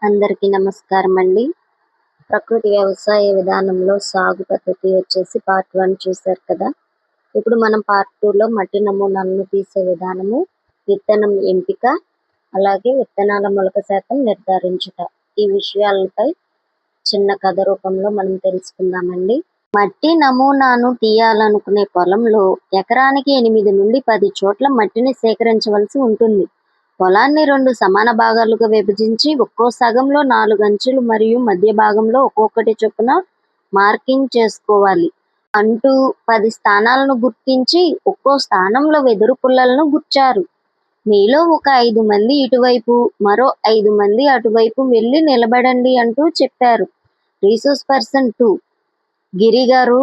అందరికీ నమస్కారం అండి. ప్రకృతి వ్యవసాయ విధానంలో సాగు పద్ధతి వచ్చేసి పార్ట్ 1 చూశారు కదా. ఇప్పుడు మనం పార్ట్ 2లో మట్టి నమూనాలను తీసే విధానము, విత్తనం ఎంపిక, అలాగే విత్తనాల మొలక శాతం నిర్ధారించుట, ఈ విషయాలపై చిన్న కథ రూపంలో మనం తెలుసుకుందామండి. మట్టి నమూనాను తీయాలనుకునే పొలంలో ఎకరానికి 8 నుండి 10 చోట్ల మట్టిని సేకరించవలసి ఉంటుంది. పొలాన్ని 2 సమాన భాగాలుగా విభజించి ఒక్కో సగంలో 4 అంచులు మరియు మధ్య భాగంలో ఒక్కొక్కటి చొప్పున మార్కింగ్ చేసుకోవాలి. అంటూ 10 స్థానాలను గుర్తించి ఒక్కో స్థానంలో వెదురు పుల్లలను గుచ్చారు. మీలో ఒక 5 మంది ఇటువైపు, మరో 5 మంది అటువైపు వెళ్ళి నిలబడండి అంటూ చెప్పారు. రీసోర్స్ పర్సన్ 2 గిరి గారు,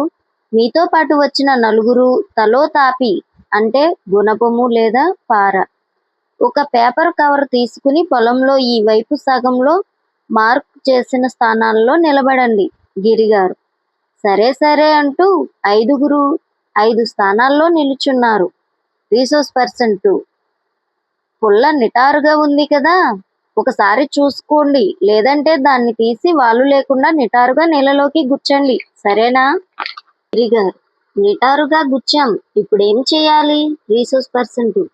మీతో పాటు వచ్చిన నలుగురు తలో తాపి అంటే గుణపము లేదా పార ఒక పేపర్ కవర్ తీసుకుని పొలంలో ఈ వైపు సగంలో మార్క్ చేసిన స్థానాల్లో నిలబడండి. గిరిగారు సరే సరే అంటూ 5గురు 5 స్థానాల్లో నిలుచున్నారు. రీసోర్స్ పర్సన్ 2 పుల్ల నిటారుగా ఉంది కదా, ఒకసారి చూసుకోండి, లేదంటే దాన్ని తీసి వాళ్ళు లేకుండా నిటారుగా నేలలోకి గుచ్చండి, సరేనా? గిరిగారు నిటారుగా గుచ్చాం, ఇప్పుడు ఏం చేయాలి? రీసోర్స్ పర్సన్ 2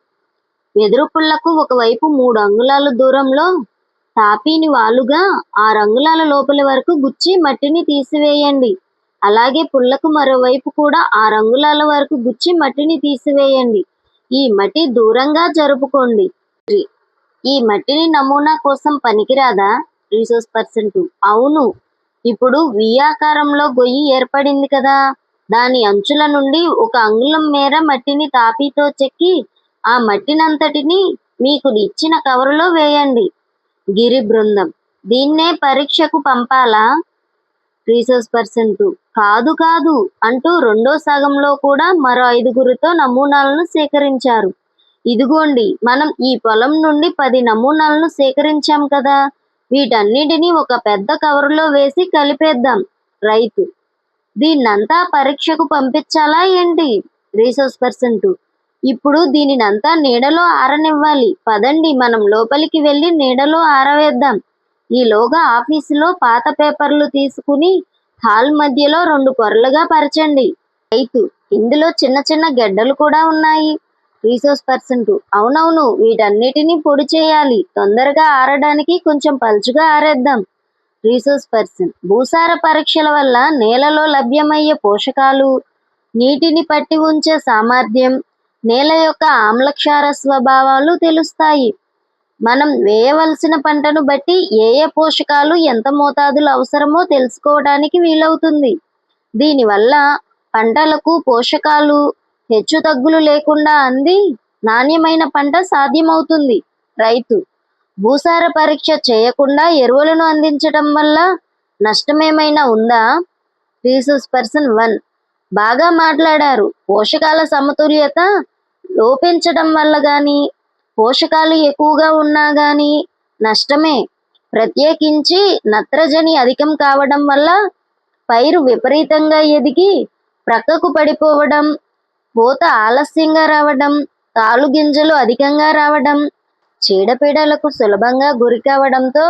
వెదురు పుల్లకు ఒకవైపు 3 అంగుళాల దూరంలో తాపీని వాలుగా 6 అంగుళాల లోపలి వరకు గుచ్చి మట్టిని తీసివేయండి. అలాగే పుల్లకు మరోవైపు కూడా 6 అంగుళాల వరకు గుచ్చి మట్టిని తీసివేయండి. ఈ మట్టి దూరంగా జరుపుకోండి. ఈ మట్టిని నమూనా కోసం పనికిరాదా? రీసోర్స్ పర్సన్ 2 అవును, ఇప్పుడు వి ఆకారంలో గొయ్యి ఏర్పడింది కదా, దాని అంచుల నుండి 1 అంగుళం మేర మట్టిని తాపీతో చెక్కి ఆ మట్టినంతటిని మీకు ఇచ్చిన కవరులో వేయండి. గిరి బృందం దీన్నే పరీక్షకు పంపాలా? రీసోర్స్ పర్సన్ 2 కాదు కాదు అంటూ రెండో సగంలో కూడా మరో 5గురితో నమూనాలను సేకరించారు. ఇదిగోండి, మనం ఈ పొలం నుండి 10 నమూనాలను సేకరించాం కదా, వీటన్నిటినీ ఒక పెద్ద కవరులో వేసి కలిపేద్దాం. రైతు దీన్నంతా పరీక్షకు పంపించాలా ఏంటి? రీసోర్స్ పర్సన్ 2 ఇప్పుడు దీనినంతా నీడలో ఆరనివ్వాలి. పదండి, మనం లోపలికి వెళ్ళి నీడలో ఆరవేద్దాం. ఈలోగా ఆఫీసులో పాత పేపర్లు తీసుకుని హాల్ మధ్యలో 2 పొరలుగా పరచండి. రైతు ఇందులో చిన్న చిన్న గెడ్డలు కూడా ఉన్నాయి. రీసోర్స్ పర్సన్ 2 అవునవును, వీటన్నిటినీ పొడి చేయాలి, తొందరగా ఆరడానికి కొంచెం పలుచుగా ఆరేద్దాం. రీసోర్స్ పర్సన్ భూసార పరీక్షల వల్ల నేలలో లభ్యమయ్యే పోషకాలు, నీటిని పట్టి ఉంచే సామర్థ్యం, నేల యొక్క ఆమ్లక్షార స్వభావాలు తెలుస్తాయి. మనం వేయవలసిన పంటను బట్టి ఏ ఏ పోషకాలు ఎంత మోతాదులు అవసరమో తెలుసుకోవడానికి వీలవుతుంది. దీనివల్ల పంటలకు పోషకాలు హెచ్చు తగ్గులు లేకుండా అంది నాణ్యమైన పంట సాధ్యమవుతుంది. రైతు భూసార పరీక్ష చేయకుండా ఎరువులను అందించడం వల్ల నష్టమేమైనా ఉందా? రీసోర్స్ పర్సన్ 1 బాగా మాట్లాడారు. పోషకాల సమతుల్యత లోపించడం వల్ల గాని, పోషకాలు ఎక్కువగా ఉన్నా గాని నష్టమే. ప్రత్యేకించి నత్రజని అధికం కావడం వల్ల పైరు విపరీతంగా ఎదిగి ప్రక్కకు పడిపోవడం, పూత ఆలస్యంగా రావడం, తాలు గింజలు అధికంగా రావడం, చీడపీడలకు సులభంగా గురి కావడంతో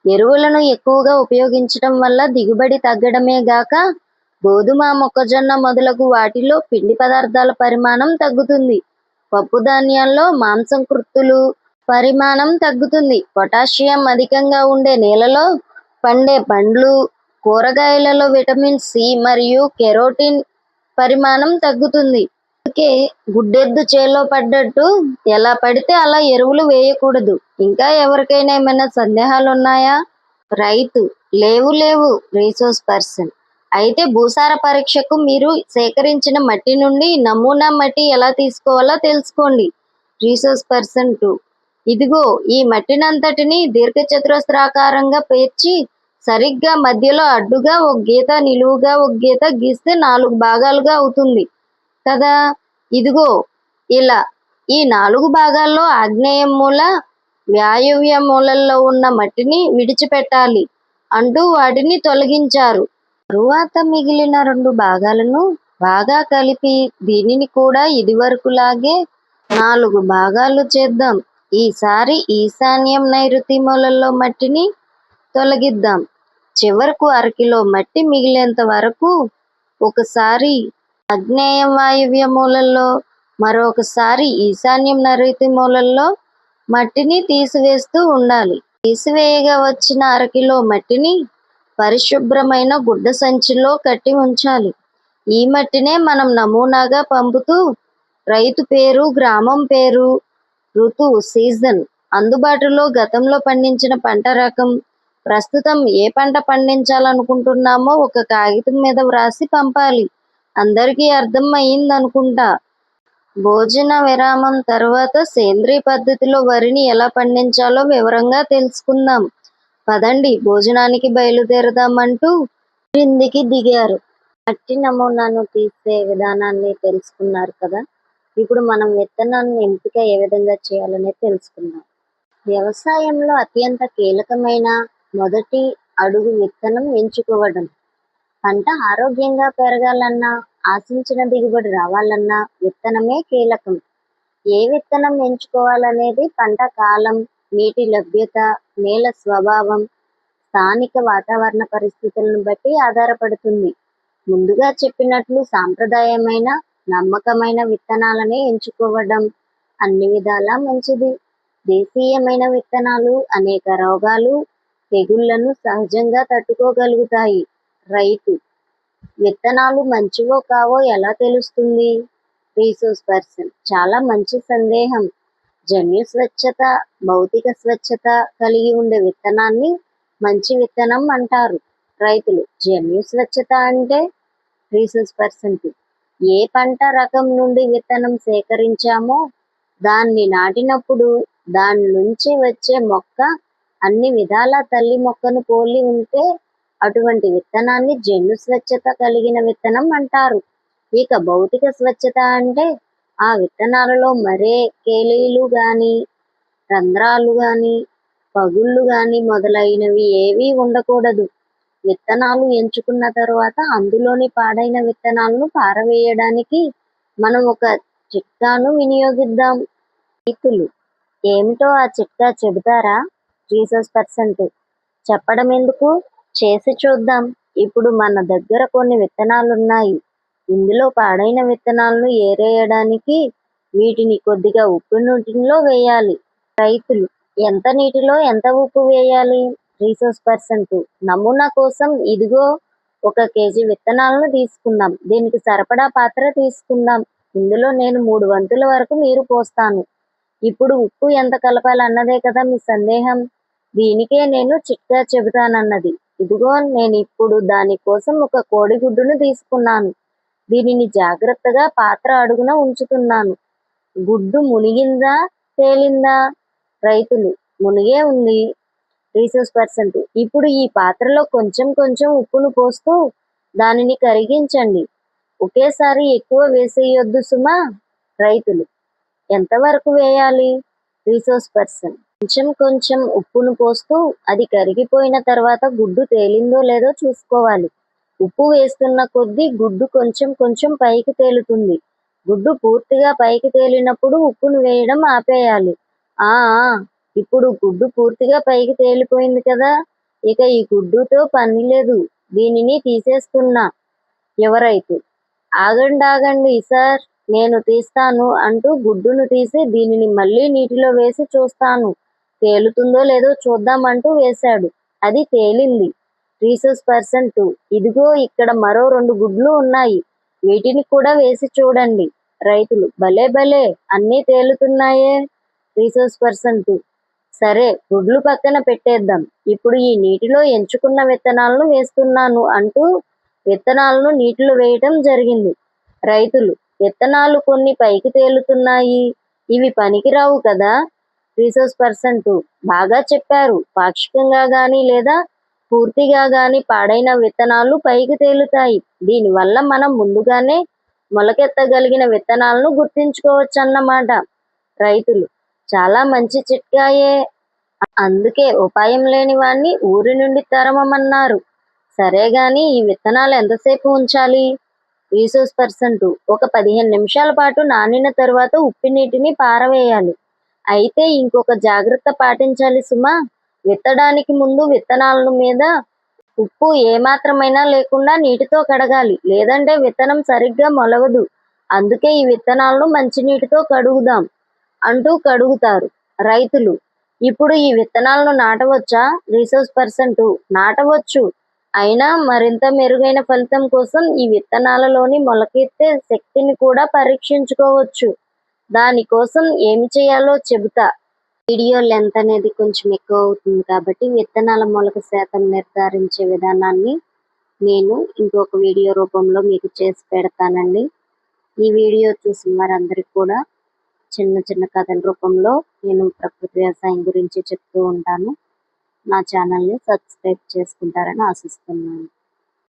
ఎరువులను ఎక్కువగా ఉపయోగించడం వల్ల దిగుబడి తగ్గడమే గాక గోధుమ, మొక్కజొన్న మొదలగు వాటిలో పిండి పదార్థాల పరిమాణం తగ్గుతుంది. పప్పు ధాన్యాల్లో మాంసం కృత్తులు పరిమాణం తగ్గుతుంది. పొటాషియం అధికంగా ఉండే నేలలో పండే పండ్లు, కూరగాయలలో విటమిన్ సి మరియు కెరోటిన్ పరిమాణం తగ్గుతుంది. అందుకే గుడ్డెద్దు చేలో పడ్డట్టు ఎలా పడితే అలా ఎరువులు వేయకూడదు. ఇంకా ఎవరికైనా ఏమైనా సందేహాలు ఉన్నాయా? రైతు లేవు లేవు. రీసోర్స్ పర్సన్ అయితే భూసార పరీక్షకు మీరు సేకరించిన మట్టి నుండి నమూనా మట్టి ఎలా తీసుకోవాలో తెలుసుకోండి. రీసోర్స్ పర్సన్ 2 ఇదిగో ఈ మట్టినంతటిని దీర్ఘచతురస్రాకారంగా పేర్చి సరిగ్గా మధ్యలో అడ్డుగా ఒక గీత, నిలువుగా ఒక గీత గీస్తే 4 భాగాలుగా అవుతుంది కదా. ఇదిగో ఇలా ఈ 4 భాగాల్లో ఆగ్నేయ మూల, వాయువ్య మూలల్లో ఉన్న మట్టిని విడిచిపెట్టాలి అంటూ వాటిని తొలగించారు. తరువాత మిగిలిన 2 భాగాలను బాగా కలిపి దీనిని కూడా ఇదివరకులాగే 4 భాగాలు చేద్దాం. ఈసారి ఈశాన్యం, నైరుతి మూలల్లో మట్టిని తొలగిద్దాం. చివరకు అరకిలో మట్టి మిగిలేంత వరకు ఒకసారి ఆగ్నేయ వాయువ్య మూలల్లో, మరొకసారి ఈశాన్యం నైరుతి మూలల్లో మట్టిని తీసివేస్తూ ఉండాలి. తీసివేయగా వచ్చిన అరకిలో మట్టిని పరిశుభ్రమైన గుడ్డ సంచిలో కట్టి ఉంచాలి. ఈ మట్టినే మనం నమూనాగా పంపుతూ రైతు పేరు, గ్రామం పేరు, ఋతువు, సీజన్, అందుబాటులో గతంలో పండించిన పంట రకం, ప్రస్తుతం ఏ పంట పండించాలనుకుంటున్నామో ఒక కాగితం మీద వ్రాసి పంపాలి. అందరికీ అర్థం అయిందనుకుంటా. భోజన విరామం తర్వాత సేంద్రియ పద్ధతిలో వరిని ఎలా పండించాలో వివరంగా తెలుసుకుందాం. పదండి భోజనానికి బయలుదేరదామంటూ క్రిందికి దిగారు. మట్టి నమూనాను తీసే విధానాన్ని తెలుసుకున్నారు కదా. ఇప్పుడు మనం విత్తనాన్ని ఎంపిక ఏ విధంగా చేయాలనేది తెలుసుకుందాం. వ్యవసాయంలో అత్యంత కీలకమైన మొదటి అడుగు విత్తనం ఎంచుకోవడం. పంట ఆరోగ్యంగా పెరగాలన్నా, ఆశించిన దిగుబడి రావాలన్నా విత్తనమే కీలకం. ఏ విత్తనం ఎంచుకోవాలనేది పంట కాలం, నీటి లభ్యత, నేల స్వభావం, స్థానిక వాతావరణ పరిస్థితులను బట్టి ఆధారపడుతుంది. ముందుగా చెప్పినట్లు సాంప్రదాయమైన, నమ్మకమైన విత్తనాలనే ఎంచుకోవడం అన్ని విధాలా మంచిది. దేశీయమైన విత్తనాలు అనేక రోగాలు, తెగుళ్లను సహజంగా తట్టుకోగలుగుతాయి. రైతు విత్తనాలు మంచివో కావో ఎలా తెలుస్తుంది? రీసోర్స్ పర్సన్: చాలా మంచి సందేహం. జన్యు స్వచ్ఛత, భౌతిక స్వచ్ఛత కలిగి ఉండే విత్తనాన్ని మంచి విత్తనం అంటారు. రైతులు: జన్యు స్వచ్ఛత అంటే? రీసోర్స్ పర్సన్: ఏ పంట రకం నుండి విత్తనం సేకరించామో దాన్ని నాటినప్పుడు దాని నుంచి వచ్చే మొక్క అన్ని విధాల తల్లి మొక్కను పోలి ఉంటే అటువంటి విత్తనాన్ని జన్యు స్వచ్ఛత కలిగిన విత్తనం అంటారు. ఇక భౌతిక స్వచ్ఛత అంటే ఆ విత్తనాలలో మరే కేలీలు గాని, రంధ్రాలు గాని, పగుళ్ళు గాని మొదలైనవి ఏవీ ఉండకూడదు. విత్తనాలు ఎంచుకున్న తర్వాత అందులోని పాడైన విత్తనాలను పారవేయడానికి మనం ఒక చిట్కాను వినియోగిద్దాం. రైతులు: ఏమిటో ఆ చిట్కా చెబుతారా? రీసోర్స్ పర్సన్: చెప్పడం ఎందుకు, చేసి చూద్దాం. ఇప్పుడు మన దగ్గర కొన్ని విత్తనాలున్నాయి. ఇందులో పాడైన విత్తనాలను ఏరేయడానికి వీటిని కొద్దిగా ఉప్పు నీటిలో వేయాలి. రైతులు: ఎంత నీటిలో ఎంత ఉప్పు వేయాలి? రీసోర్స్ పర్సన్: నమూనా కోసం ఇదిగో 1 కేజీ విత్తనాలను తీసుకుందాం. దీనికి సరిపడా పాత్ర తీసుకుందాం. ఇందులో నేను 3 వంతుల వరకు నీరు పోస్తాను. ఇప్పుడు ఉప్పు ఎంత కలపాలన్నదే కదా మీ సందేహం. దీనికే నేను చిట్కా చెబుతానన్నది. ఇదిగో నేను ఇప్పుడు దానికోసం 1 కోడిగుడ్డును తీసుకున్నాను. దీనిని జాగ్రత్తగా పాత్ర అడుగున ఉంచుతున్నాను. గుడ్డు మునిగిందా, తేలిందా? రైతులు: మునిగే ఉంది. రీసోర్స్ పర్సన్: ఇప్పుడు ఈ పాత్రలో కొంచెం కొంచెం ఉప్పును పోస్తూ దానిని కరిగించండి. ఒకేసారి ఎక్కువ వేసేయొద్దు సుమా. రైతులు: ఎంతవరకు వేయాలి? రీసోర్స్ పర్సన్: కొంచెం కొంచెం ఉప్పును పోస్తూ అది కరిగిపోయిన తర్వాత గుడ్డు తేలిందో లేదో చూసుకోవాలి. ఉప్పు వేస్తున్న కొద్దీ గుడ్డు కొంచెం కొంచెం పైకి తేలుతుంది. గుడ్డు పూర్తిగా పైకి తేలినప్పుడు ఉప్పును వేయడం ఆపేయాలి. ఆ ఇప్పుడు గుడ్డు పూర్తిగా పైకి తేలిపోయింది కదా. ఇక ఈ గుడ్డుతో పని లేదు. దీనిని తీసేస్తున్నా. యువరైతు: ఆగండి సార్, నేను తీస్తాను అంటూ గుడ్డును తీసి దీనిని మళ్ళీ నీటిలో వేసి చూస్తాను, తేలుతుందో లేదో చూద్దామంటూ వేశాడు. అది తేలింది. రీసోర్స్ పర్సన్: ఇదిగో ఇక్కడ మరో 2 గుడ్లు ఉన్నాయి. వీటిని కూడా వేసి చూడండి. రైతులు: భలే భలే, అన్నీ తేలుతున్నాయే. రీసోర్స్ పర్సన్: సరే, గుడ్లు పక్కన పెట్టేద్దాం. ఇప్పుడు ఈ నీటిలో ఎంచుకున్న విత్తనాలను వేస్తున్నాను అంటూ విత్తనాలను నీటిలో వేయటం జరిగింది. రైతులు: విత్తనాలు కొన్ని పైకి తేలుతున్నాయి. ఇవి పనికిరావు కదా. రీసోర్స్ పర్సన్: బాగా చెప్పారు. పాక్షికంగా గాని లేదా పూర్తిగా గాని పాడైన విత్తనాలు పైకి తేలుతాయి. దీనివల్ల మనం ముందుగానే మొలకెత్తగలిగిన విత్తనాలను గుర్తించుకోవచ్చన్నమాట. రైతులు: చాలా మంచి చిట్కాయే. అందుకే ఉపాయం లేని వాణ్ణి ఊరి నుండి తరమమన్నారు. సరే గాని ఈ విత్తనాలు ఎంతసేపు ఉంచాలి? రీసోర్స్ పర్సన్: ఒక 15 నిమిషాల పాటు నానిన తరువాత ఉప్పు నీటిని పారవేయాలి. అయితే ఇంకొక జాగ్రత్త పాటించాలి సుమా. విత్తడానికి ముందు విత్తనాల మీద ఉప్పు ఏమాత్రమైనా లేకుండా నీటితో కడగాలి. లేదంటే విత్తనం సరిగ్గా మొలవదు. అందుకే ఈ విత్తనాలను మంచినీటితో కడుగుదాం అంటూ కడుగుతారు రైతులు. ఇప్పుడు ఈ విత్తనాలను నాటవచ్చా? రీసోర్స్ పర్సన్ 2 నాటవచ్చు. అయినా మరింత మెరుగైన ఫలితం కోసం ఈ విత్తనాలలోని మొలకెత్తే శక్తిని కూడా పరీక్షించుకోవచ్చు. దానికోసం ఏమి చేయాలో చెబుతా. వీడియో లెంత్ అనేది కొంచెం ఎక్కువ అవుతుంది కాబట్టి విత్తనాల మొలక శాతం నిర్ధారించే విధానాన్ని నేను ఇంకొక వీడియో రూపంలో మీకు చేసి పెడతానండి. ఈ వీడియో చూసిన వారందరికీ కూడా చిన్న చిన్న కథల రూపంలో నేను ప్రకృతి వ్యవసాయం గురించి చెప్తూ ఉంటాను. నా ఛానల్ని సబ్స్క్రైబ్ చేసుకుంటారని ఆశిస్తున్నాను.